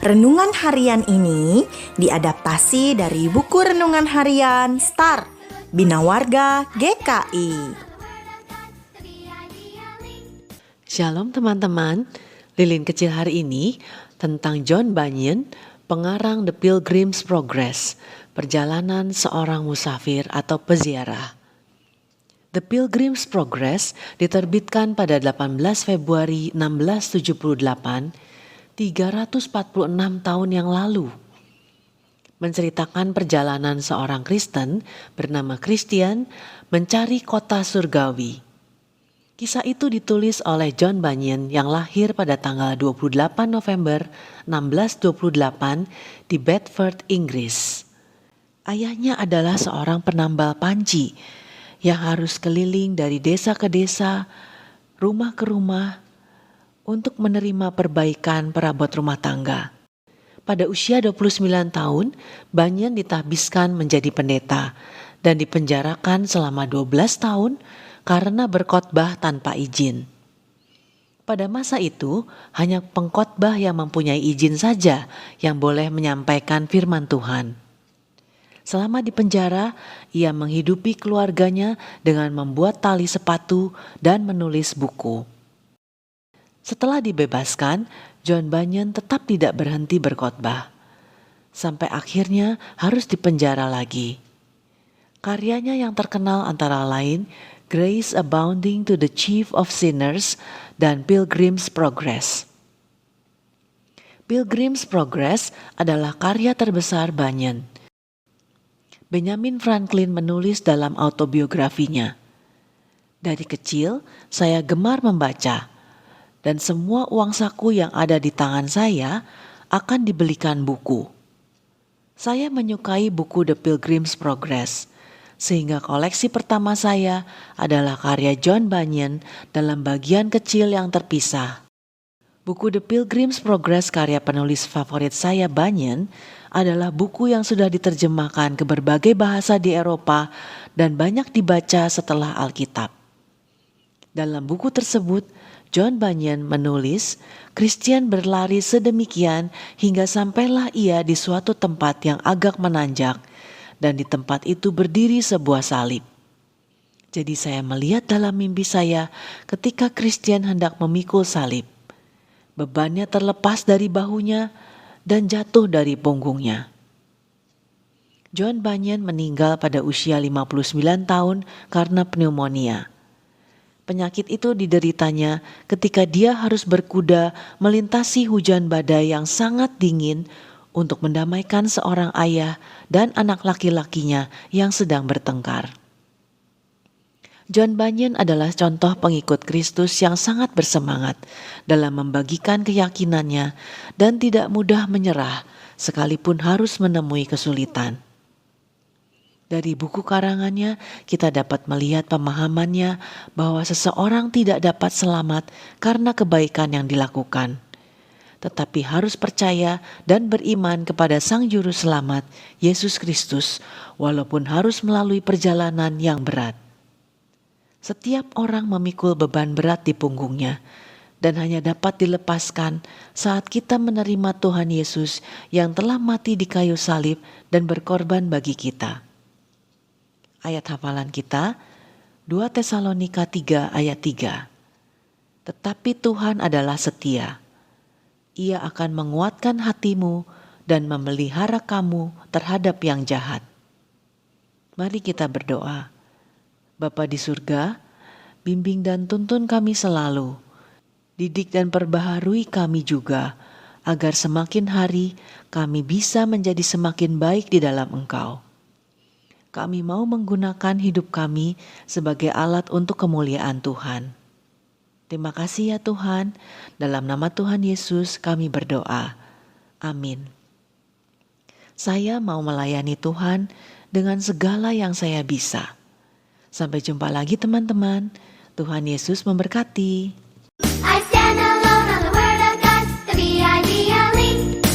Renungan harian ini diadaptasi dari buku renungan harian Start Bina Warga GKI. Shalom teman-teman, lilin kecil hari ini tentang John Bunyan, pengarang The Pilgrim's Progress, perjalanan seorang musafir atau peziarah. The Pilgrim's Progress diterbitkan pada 18 Februari 1678, 346 tahun yang lalu. Menceritakan perjalanan seorang Kristen bernama Christian mencari kota surgawi. Kisah itu ditulis oleh John Bunyan yang lahir pada tanggal 28 November 1628 di Bedford, Inggris. Ayahnya adalah seorang penambal panci yang harus keliling dari desa ke desa, rumah ke rumah, untuk menerima perbaikan perabot rumah tangga. Pada usia 29 tahun, Bunyan ditahbiskan menjadi pendeta dan dipenjarakan selama 12 tahun karena berkhotbah tanpa izin. Pada masa itu, hanya pengkhotbah yang mempunyai izin saja yang boleh menyampaikan firman Tuhan. Selama di penjara, ia menghidupi keluarganya dengan membuat tali sepatu dan menulis buku. Setelah dibebaskan, John Bunyan tetap tidak berhenti berkhotbah, sampai akhirnya harus dipenjara lagi. Karyanya yang terkenal antara lain Grace Abounding to the Chief of Sinners dan Pilgrim's Progress. Pilgrim's Progress adalah karya terbesar Bunyan. Benjamin Franklin menulis dalam autobiografinya, "Dari kecil saya gemar membaca, dan semua uang saku yang ada di tangan saya akan dibelikan buku. Saya menyukai buku The Pilgrim's Progress, sehingga koleksi pertama saya adalah karya John Bunyan dalam bagian kecil yang terpisah. Buku The Pilgrim's Progress karya penulis favorit saya Bunyan adalah buku yang sudah diterjemahkan ke berbagai bahasa di Eropa dan banyak dibaca setelah Alkitab. Dalam buku tersebut, John Bunyan menulis, Christian berlari sedemikian hingga sampailah ia di suatu tempat yang agak menanjak, dan di tempat itu berdiri sebuah salib. Jadi saya melihat dalam mimpi saya ketika Christian hendak memikul salib. Bebannya terlepas dari bahunya dan jatuh dari punggungnya." John Bunyan meninggal pada usia 59 tahun karena pneumonia. Penyakit itu dideritanya ketika dia harus berkuda melintasi hujan badai yang sangat dingin untuk mendamaikan seorang ayah dan anak laki-lakinya yang sedang bertengkar. John Bunyan adalah contoh pengikut Kristus yang sangat bersemangat dalam membagikan keyakinannya dan tidak mudah menyerah sekalipun harus menemui kesulitan. Dari buku karangannya, kita dapat melihat pemahamannya bahwa seseorang tidak dapat selamat karena kebaikan yang dilakukan, tetapi harus percaya dan beriman kepada Sang Juru Selamat, Yesus Kristus, walaupun harus melalui perjalanan yang berat. Setiap orang memikul beban berat di punggungnya, dan hanya dapat dilepaskan saat kita menerima Tuhan Yesus yang telah mati di kayu salib dan berkorban bagi kita. Ayat hafalan kita, 2 Tesalonika 3 ayat 3. "Tetapi Tuhan adalah setia. Ia akan menguatkan hatimu dan memelihara kamu terhadap yang jahat." Mari kita berdoa. Bapa di surga, bimbing dan tuntun kami selalu. Didik dan perbaharui kami juga, agar semakin hari kami bisa menjadi semakin baik di dalam Engkau. Kami mau menggunakan hidup kami sebagai alat untuk kemuliaan Tuhan. Terima kasih ya Tuhan, dalam nama Tuhan Yesus kami berdoa. Amin. Saya mau melayani Tuhan dengan segala yang saya bisa. Sampai jumpa lagi teman-teman. Tuhan Yesus memberkati.